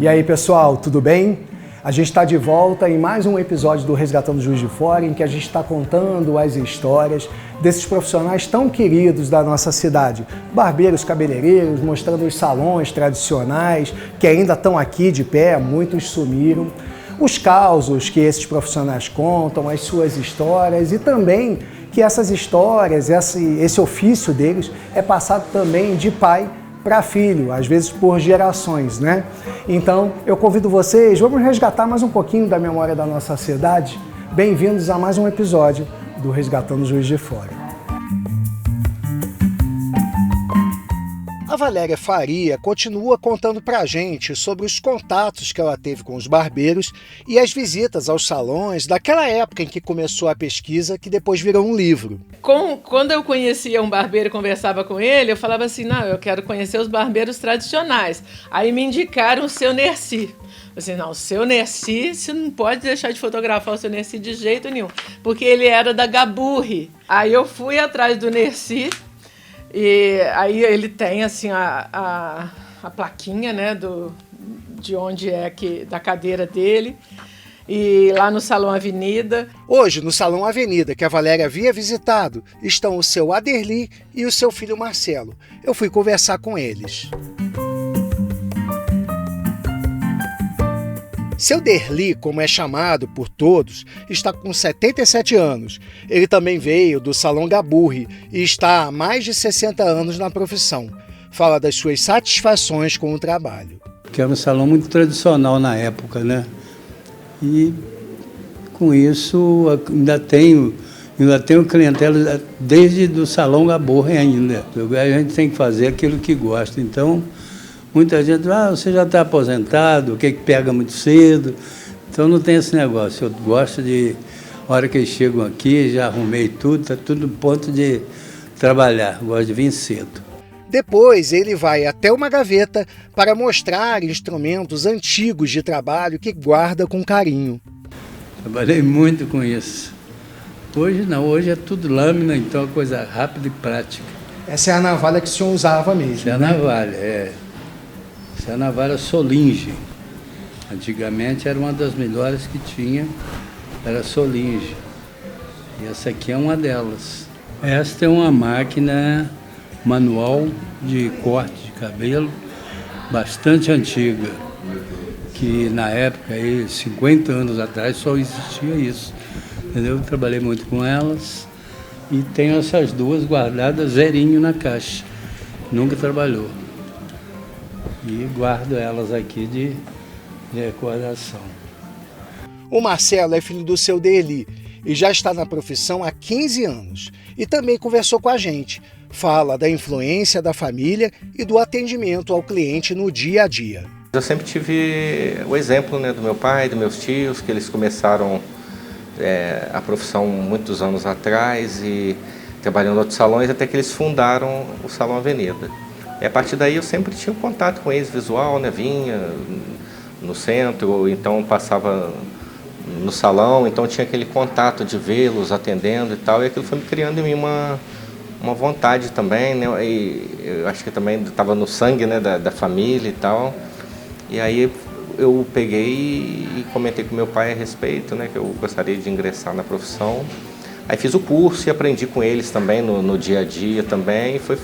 E aí, pessoal, tudo bem? A gente está de volta em mais um episódio do Resgatando Juiz de Fora, em que a gente está contando as histórias desses profissionais tão queridos da nossa cidade. Barbeiros, cabeleireiros, mostrando os salões tradicionais que ainda estão aqui de pé, muitos sumiram. Os causos que esses profissionais contam, as suas histórias e também que essas histórias, esse ofício deles é passado também de pai para filho, às vezes por gerações, né? Então, eu convido vocês, vamos resgatar mais um pouquinho da memória da nossa cidade. Bem-vindos a mais um episódio do Resgatando Juiz de Fora. A Valéria Faria continua contando pra gente sobre os contatos que ela teve com os barbeiros e as visitas aos salões daquela época em que começou a pesquisa, que depois virou um livro. Quando eu conhecia um barbeiro e conversava com ele, eu falava assim, não, eu quero conhecer os barbeiros tradicionais. Aí me indicaram o seu Nerci. Assim, não, o seu Nerci, você não pode deixar de fotografar o seu Nerci de jeito nenhum, porque ele era da Gaburri. Aí eu fui atrás do Nerci, e aí ele tem assim a plaquinha, né, de onde é da cadeira dele, e lá no Salão Avenida. Hoje, no Salão Avenida, que a Valéria havia visitado, estão o seu Aderli e o seu filho Marcelo. Eu fui conversar com eles. Seu Derli, como é chamado por todos, está com 77 anos. Ele também veio do Salão Gaburri e está há mais de 60 anos na profissão. Fala das suas satisfações com o trabalho. Que era um salão muito tradicional na época, né? E com isso ainda tenho clientela desde do Salão Gaburri ainda. A gente tem que fazer aquilo que gosta. Então, muita gente, você já está aposentado, o que pega muito cedo. Então não tem esse negócio. Eu gosto de, a hora que eles chegam aqui, já arrumei tudo, está tudo no ponto de trabalhar. Gosto de vir cedo. Depois ele vai até uma gaveta para mostrar instrumentos antigos de trabalho que guarda com carinho. Trabalhei muito com isso. Hoje não, hoje é tudo lâmina, então é coisa rápida e prática. Essa é a navalha que o senhor usava mesmo, Essa é a navalha, Essa é a navalha Solinge. Antigamente era uma das melhores que tinha, era Solinge. E essa aqui é uma delas. Esta é uma máquina manual de corte de cabelo, bastante antiga, que na época, aí, 50 anos atrás, só existia isso. Entendeu? Eu trabalhei muito com elas e tenho essas duas guardadas zerinho na caixa. Nunca trabalhou. E guardo elas aqui de recordação. O Marcelo é filho do seu Derli e já está na profissão há 15 anos. E também conversou com a gente. Fala da influência da família e do atendimento ao cliente no dia a dia. Eu sempre tive o exemplo, né, do meu pai, dos meus tios, que eles começaram a profissão muitos anos atrás e trabalhando em outros salões, até que eles fundaram o Salão Avenida. E a partir daí eu sempre tinha um contato com eles visual, né? Vinha no centro, ou então passava no salão, então tinha aquele contato de vê-los atendendo e tal, e aquilo foi me criando em mim uma vontade também, né? E eu acho que também estava no sangue, né, da família e tal. E aí eu peguei e comentei com meu pai a respeito, né, que eu gostaria de ingressar na profissão. Aí fiz o curso e aprendi com eles também no dia a dia também. E foi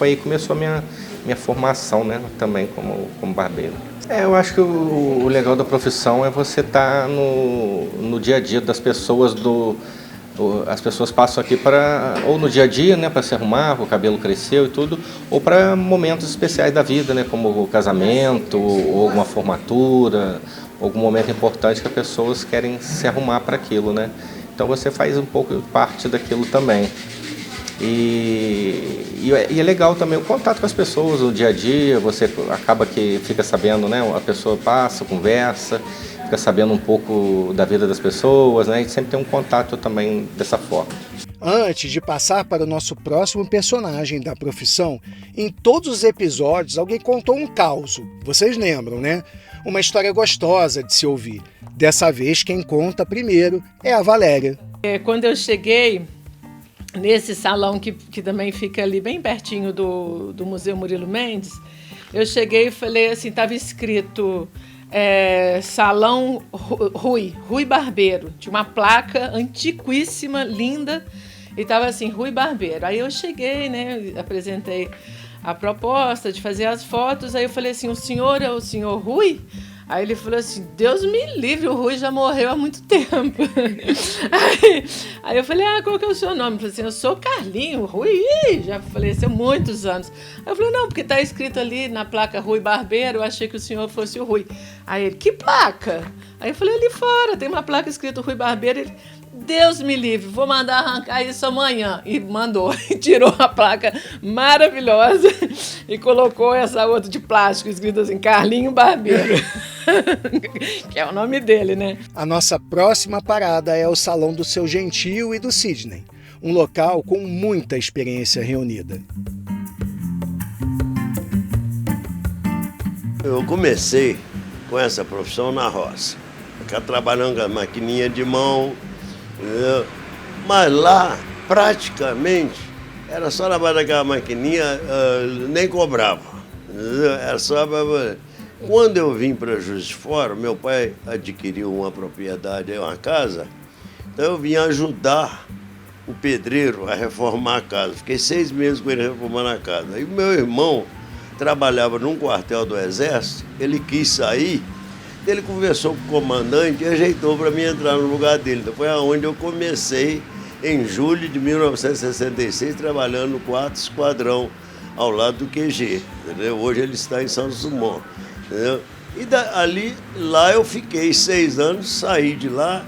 aí que começou a minha formação, né, também como barbeiro. Eu acho que o legal da profissão é você estar no dia a dia das pessoas. As pessoas passam aqui ou no dia a dia, né, para se arrumar, o cabelo cresceu e tudo, ou para momentos especiais da vida, né, como o casamento, ou alguma formatura, algum momento importante que as pessoas querem se arrumar para aquilo, né. Então você faz um pouco parte daquilo também. E é legal também o contato com as pessoas, o dia a dia, você acaba que fica sabendo, né, a pessoa passa, conversa, fica sabendo um pouco da vida das pessoas, né, e sempre tem um contato também dessa forma. Antes de passar para o nosso próximo personagem da profissão, em todos os episódios alguém contou um caos. Vocês lembram, né? Uma história gostosa de se ouvir. Dessa vez quem conta primeiro é a Valéria. Quando eu cheguei nesse salão que também fica ali bem pertinho do Museu Murilo Mendes, eu cheguei e falei assim, estava escrito Salão Rui Barbeiro. Tinha uma placa antiquíssima, linda, e estava assim, Rui Barbeiro. Aí eu cheguei, né, apresentei a proposta de fazer as fotos, aí eu falei assim, o senhor é o senhor Rui? Aí ele falou assim, Deus me livre, o Rui já morreu há muito tempo. Aí eu falei, qual que é o seu nome? Ele falou assim, eu sou Carlinho, Rui, já faleceu muitos anos. Aí eu falei, não, porque está escrito ali na placa Rui Barbeiro, eu achei que o senhor fosse o Rui. Aí ele, que placa? Aí eu falei, ali fora, tem uma placa escrito Rui Barbeiro. Ele, Deus me livre, vou mandar arrancar isso amanhã. E mandou, e tirou a placa maravilhosa e colocou essa outra de plástico, escrito assim, Carlinho Barbeiro. Que é o nome dele, né? A nossa próxima parada é o Salão do Seu Gentil e do Sidney, um local com muita experiência reunida. Eu comecei com essa profissão na roça, ficar trabalhando com a maquininha de mão, entendeu? Mas lá, praticamente, era só trabalhar daquela maquininha, nem cobrava, entendeu? Era só para... Quando eu vim para Juiz de Fora, meu pai adquiriu uma propriedade, uma casa, então eu vim ajudar o pedreiro a reformar a casa. Fiquei 6 meses com ele reformando a casa. Aí o meu irmão trabalhava num quartel do Exército, ele quis sair, ele conversou com o comandante e ajeitou para mim entrar no lugar dele. Então foi aonde eu comecei, em julho de 1966, trabalhando no 4º Esquadrão, ao lado do QG. Entendeu? Hoje ele está em Santos Dumont. Entendeu? E lá eu fiquei 6 anos, saí de lá,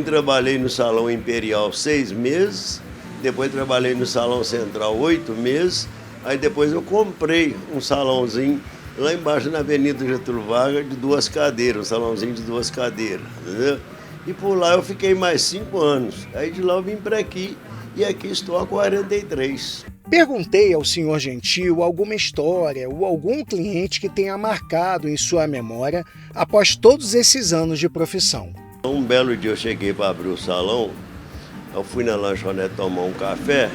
trabalhei no Salão Imperial 6 meses, depois trabalhei no Salão Central 8 meses, aí depois eu comprei um salãozinho lá embaixo na Avenida Getúlio Vargas de 2 cadeiras, um salãozinho de 2 cadeiras, entendeu? E por lá eu fiquei mais 5 anos, aí de lá eu vim para aqui e aqui estou há 43. Perguntei ao senhor Gentil alguma história ou algum cliente que tenha marcado em sua memória após todos esses anos de profissão. Um belo dia eu cheguei para abrir o salão, eu fui na lanchonete tomar um café,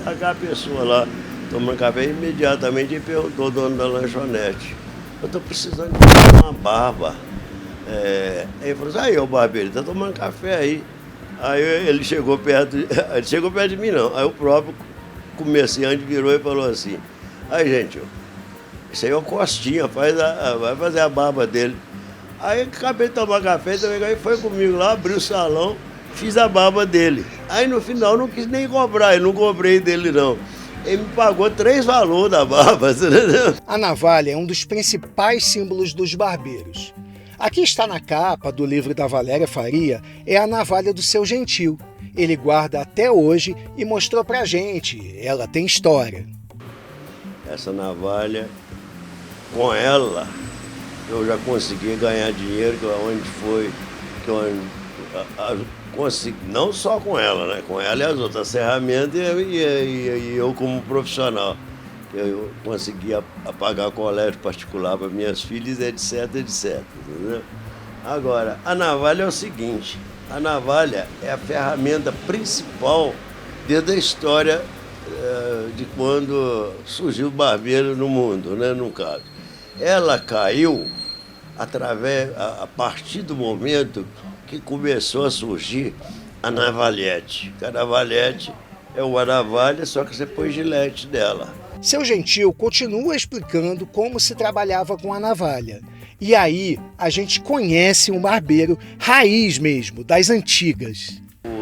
a pessoa lá tomando café, imediatamente perguntou ao dono da lanchonete, eu estou precisando de fazer uma barba. Aí ele falou assim, ô barbeiro, está tomando café aí. Aí ele chegou perto de mim não, aí o próprio comerciante virou e falou assim, aí gente, isso aí é o Costinha, vai fazer a barba dele. Aí acabei de tomar café, aí foi comigo lá, abri o salão, fiz a barba dele. Aí no final não quis nem cobrar, eu não cobrei dele não. Ele me pagou 3 valores da barba, entendeu? A navalha é um dos principais símbolos dos barbeiros. Aqui está na capa do livro da Valéria Faria, é a navalha do Seu Gentil. Ele guarda até hoje e mostrou pra gente, ela tem história. Essa navalha, com ela, eu já consegui ganhar dinheiro, consegui, não só com ela, né? Com ela e as outras ferramentas e eu como profissional. Eu conseguia pagar colégio particular para minhas filhas, etc, etc. Entendeu? Agora, a navalha é o seguinte, a navalha é a ferramenta principal desde a história de quando surgiu o barbeiro no mundo, né, no caso. Ela caiu a partir do momento que começou a surgir a navalhete. A navalhete é uma navalha, só que você põe gilete dela. Seu Gentil continua explicando como se trabalhava com a navalha. E aí a gente conhece um barbeiro raiz mesmo, das antigas.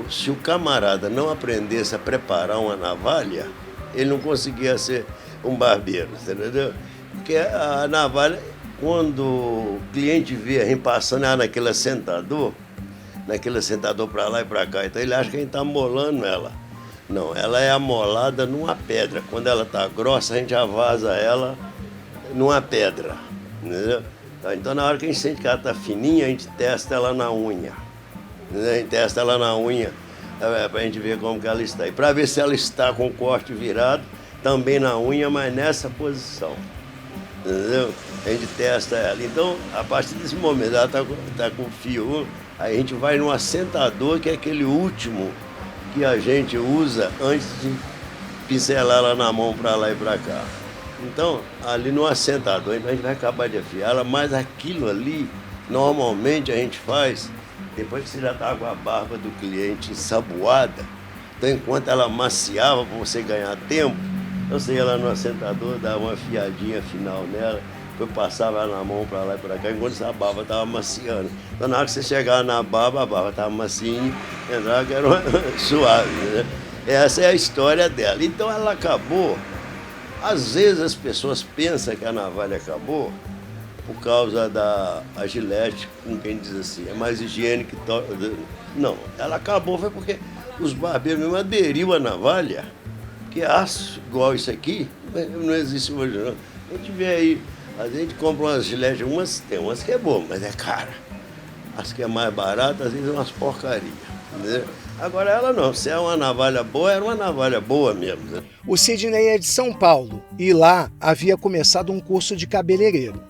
Se o camarada não aprendesse a preparar uma navalha, ele não conseguia ser um barbeiro, entendeu? Porque a navalha, quando o cliente vê a gente passando naquele assentador para lá e para cá, então ele acha que a gente está amolando ela. Não, ela é amolada numa pedra. Quando ela está grossa, a gente avasa ela numa pedra, entendeu? Então, na hora que a gente sente que ela está fininha, a gente testa ela na unha. A gente testa ela na unha para a gente ver como que ela está. E para ver se ela está com o corte virado, também na unha, mas nessa posição. Entendeu? A gente testa ela. Então, a partir desse momento, ela está com fio, aí a gente vai no assentador, que é aquele último que a gente usa antes de pincelar ela na mão para lá e para cá. Então, ali no assentador, a gente vai acabar de afiar ela, mas aquilo ali, normalmente a gente faz depois que você já está com a barba do cliente ensaboada. Então, enquanto ela maciava para você ganhar tempo, você ia lá no assentador, dava uma afiadinha final nela, depois passava ela na mão para lá e para cá, enquanto essa barba estava maciando. Então, na hora que você chegava na barba, a barba estava macia, entrava que era uma suave, né? Essa é a história dela. Então, ela acabou. Às vezes as pessoas pensam que a navalha acabou por causa da Gillette, com quem diz assim, é mais higiênico que... Não, ela acabou foi porque os barbeiros mesmo aderiram à navalha, que aço igual isso aqui não existe hoje não. A gente vê aí, a gente compra umas Gillette, tem umas que é boa, mas é cara. As que é mais barata, às vezes é umas porcarias, entendeu? Agora ela não, se é uma navalha boa, era uma navalha boa mesmo, né? O Sidney é de São Paulo e lá havia começado um curso de cabeleireiro.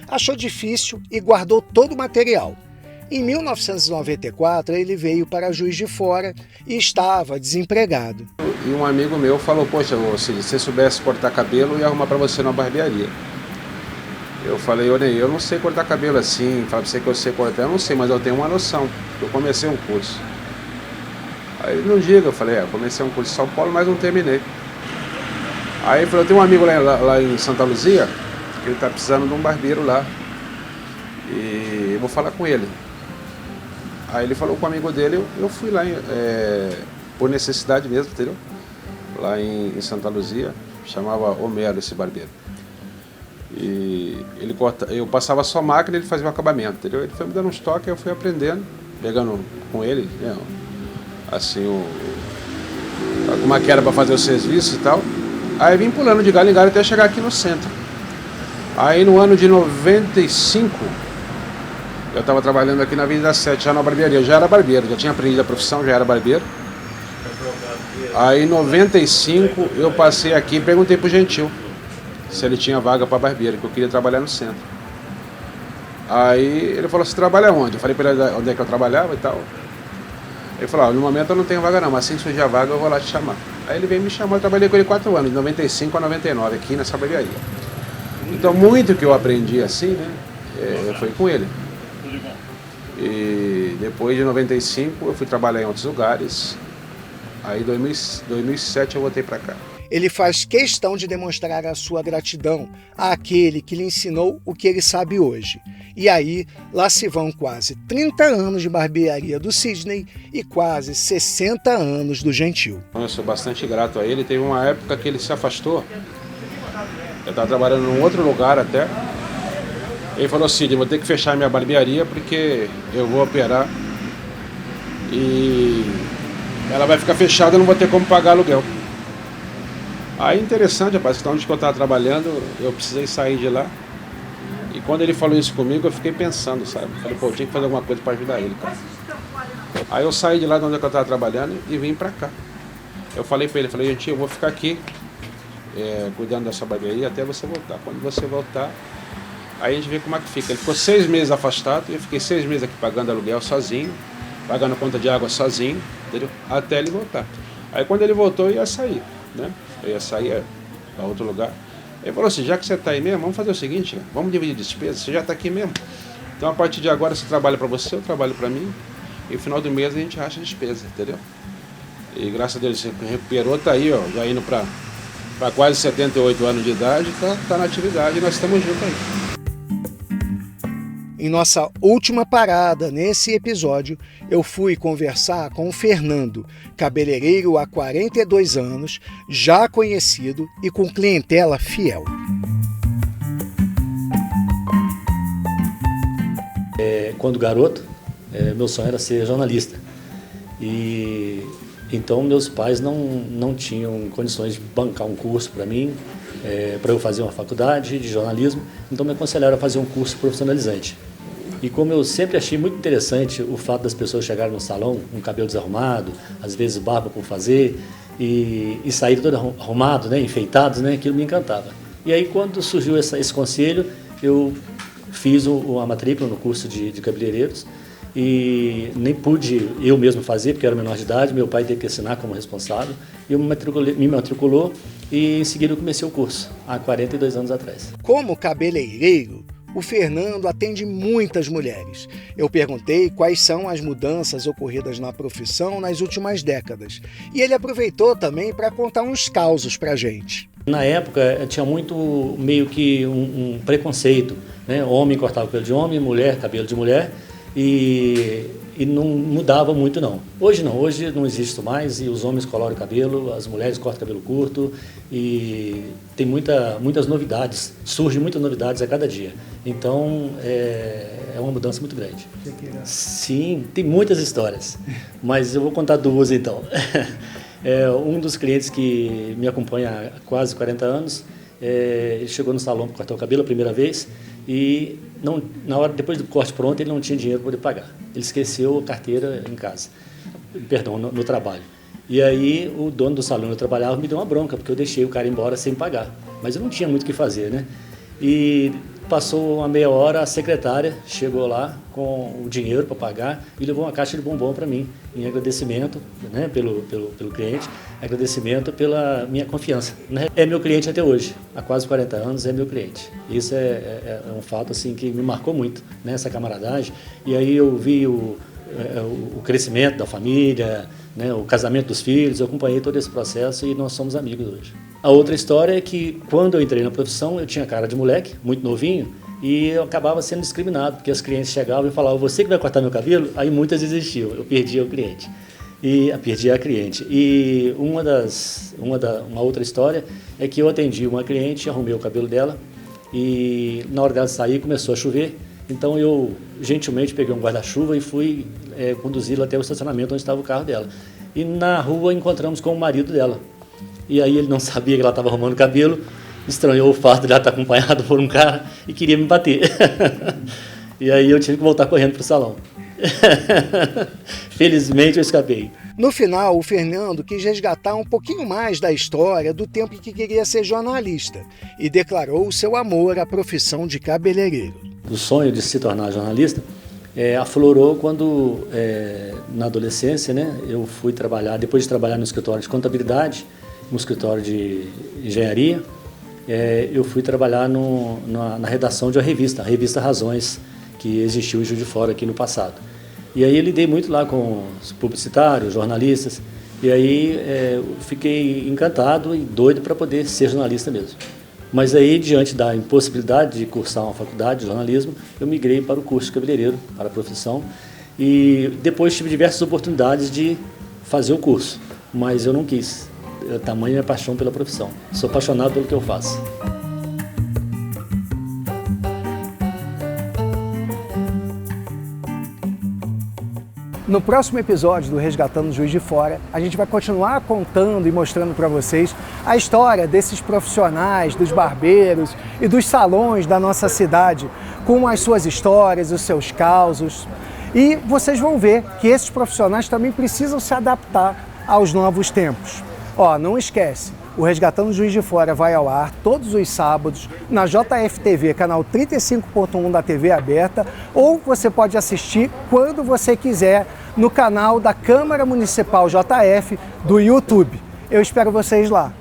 Achou difícil e guardou todo o material. Em 1994, ele veio para Juiz de Fora e estava desempregado. E um amigo meu falou, poxa, se você soubesse cortar cabelo, eu ia arrumar para você numa barbearia. Eu falei, olha, eu não sei cortar cabelo assim, fala pra você que eu sei cortar, eu não sei, mas eu tenho uma noção. Eu comecei um curso. Aí ele não diga, eu falei, eu comecei um curso em São Paulo, mas não terminei. Aí ele falou, tem um amigo lá em Santa Luzia, que ele está precisando de um barbeiro lá. E eu vou falar com ele. Aí ele falou com o amigo dele, eu fui lá por necessidade mesmo, entendeu? Lá em Santa Luzia, chamava Homero esse barbeiro. E eu passava só máquina e ele fazia o acabamento, entendeu? Ele foi me dando uns toques, eu fui aprendendo, pegando com ele, né? Assim, como é que era para fazer o serviço e tal. Aí vim pulando de galho em galho até chegar aqui no centro. Aí no ano de 95, eu estava trabalhando aqui na Avenida 7, já na barbearia. Eu já era barbeiro, já tinha aprendido a profissão, já era barbeiro. Aí em 95 eu passei aqui e perguntei pro Gentil se ele tinha vaga para barbeiro, que eu queria trabalhar no centro. Aí ele falou, você trabalha onde? Eu falei para ele onde é que eu trabalhava e tal. Ele falou, no momento eu não tenho vaga não, mas assim que surgir a vaga eu vou lá te chamar. Aí ele veio me chamar, eu trabalhei com ele 4 anos, de 95 a 99, aqui nessa barbearia. Então muito que eu aprendi assim, né, foi com ele. E depois de 95 eu fui trabalhar em outros lugares, aí em 2007 eu voltei para cá. Ele faz questão de demonstrar a sua gratidão àquele que lhe ensinou o que ele sabe hoje. E aí, lá se vão quase 30 anos de barbearia do Sidney e quase 60 anos do Gentil. Eu sou bastante grato a ele. Teve uma época que ele se afastou. Eu estava trabalhando em um outro lugar até. Ele falou, Sidney, vou ter que fechar minha barbearia porque eu vou operar. E ela vai ficar fechada, eu não vou ter como pagar aluguel. Aí interessante, rapaz, onde eu estava trabalhando, eu precisei sair de lá. E quando ele falou isso comigo, eu fiquei pensando, sabe? Falei, pô, eu tinha que fazer alguma coisa para ajudar ele, cara. Aí eu saí de lá de onde eu estava trabalhando e vim para cá. Eu falei para ele, gente, eu vou ficar aqui cuidando dessa barbearia até você voltar. Quando você voltar, aí a gente vê como é que fica. Ele ficou 6 meses afastado e eu fiquei 6 meses aqui pagando aluguel sozinho, pagando conta de água sozinho, entendeu? Até ele voltar. Aí quando ele voltou, eu ia sair, né? Eu ia sair para outro lugar. Ele falou assim, já que você está aí mesmo, vamos fazer o seguinte, né? Vamos dividir despesas, você já está aqui mesmo. Então a partir de agora você trabalha para você, eu trabalho para mim, e no final do mês a gente racha a despesa, entendeu? E graças a Deus você recuperou, está aí, ó, já indo para quase 78 anos de idade, tá na atividade e nós estamos juntos aí. Em nossa última parada nesse episódio, eu fui conversar com o Fernando, cabeleireiro há 42 anos, já conhecido e com clientela fiel. Quando garoto, meu sonho era ser jornalista. E então meus pais não tinham condições de bancar um curso para mim, para eu fazer uma faculdade de jornalismo, então me aconselharam a fazer um curso profissionalizante. E como eu sempre achei muito interessante o fato das pessoas chegarem no salão com o cabelo desarrumado, às vezes barba por fazer, e sair todo arrumado, né, enfeitados, né, aquilo me encantava. E aí quando surgiu esse conselho, eu fiz a matrícula no curso de cabeleireiros e nem pude eu mesmo fazer, porque eu era menor de idade, meu pai teve que assinar como responsável, e eu me matriculou e em seguida eu comecei o curso, há 42 anos atrás. Como cabeleireiro, o Fernando atende muitas mulheres. Eu perguntei quais são as mudanças ocorridas na profissão nas últimas décadas. E ele aproveitou também para contar uns causos para a gente. Na época tinha muito meio que um preconceito, né? Homem cortava cabelo de homem, mulher cabelo de mulher, e não mudava muito não. Hoje não existe isso mais, e os homens coloram o cabelo, as mulheres cortam cabelo curto, e tem muitas novidades, surgem muitas novidades a cada dia. Então é uma mudança muito grande. Sim, tem muitas histórias, mas eu vou contar duas então. Um dos clientes que me acompanha há quase 40 anos, ele chegou no salão para cortar o cabelo a primeira vez e depois do corte pronto, ele não tinha dinheiro para poder pagar. Ele esqueceu a carteira em casa, no trabalho. E aí o dono do salão onde eu trabalhava me deu uma bronca, porque eu deixei o cara embora sem pagar. Mas eu não tinha muito o que fazer, né? E passou uma meia hora, a secretária chegou lá com o dinheiro para pagar e levou uma caixa de bombom para mim, em agradecimento, né, pelo cliente, agradecimento pela minha confiança. É meu cliente até hoje, há quase 40 anos é meu cliente. Isso é um fato assim, que me marcou muito, né, essa camaradagem. E aí eu vi o crescimento da família, né, o casamento dos filhos, eu acompanhei todo esse processo e nós somos amigos hoje. A outra história é que quando eu entrei na profissão, eu tinha cara de moleque, muito novinho, e eu acabava sendo discriminado, porque os clientes chegavam e falavam, você que vai cortar meu cabelo? Aí muitas desistiam, eu perdia o cliente. Perdia a cliente. E uma outra história é que eu atendi uma cliente, arrumei o cabelo dela, e na hora dela sair começou a chover, então eu gentilmente peguei um guarda-chuva e fui conduzi-la até o estacionamento onde estava o carro dela. E na rua encontramos com o marido dela. E aí ele não sabia que ela estava arrumando o cabelo, estranhou o fato de ela estar acompanhada por um cara e queria me bater. E aí eu tive que voltar correndo para o salão. Felizmente eu escapei. No final, o Fernando quis resgatar um pouquinho mais da história do tempo em que queria ser jornalista e declarou o seu amor à profissão de cabeleireiro. O sonho de se tornar jornalista aflorou quando, na adolescência, né, eu fui trabalhar, depois de trabalhar no escritório de contabilidade, no escritório de engenharia, eu fui trabalhar na redação de uma revista, a revista Razões, que existiu em Juiz de Fora aqui no passado. E aí eu lidei muito lá com os publicitários, jornalistas, e aí fiquei encantado e doido para poder ser jornalista mesmo. Mas aí, diante da impossibilidade de cursar uma faculdade de jornalismo, eu migrei para o curso de cabeleireiro, para a profissão, e depois tive diversas oportunidades de fazer o curso, mas eu não quis. Tamanha minha paixão pela profissão. Sou apaixonado pelo que eu faço. No próximo episódio do Resgatando Juiz de Fora, a gente vai continuar contando e mostrando para vocês a história desses profissionais, dos barbeiros e dos salões da nossa cidade, com as suas histórias, os seus causos. E vocês vão ver que esses profissionais também precisam se adaptar aos novos tempos. Não esquece, o Resgatando Juiz de Fora vai ao ar todos os sábados na JFTV, canal 35.1 da TV aberta, ou você pode assistir quando você quiser no canal da Câmara Municipal JF do YouTube. Eu espero vocês lá.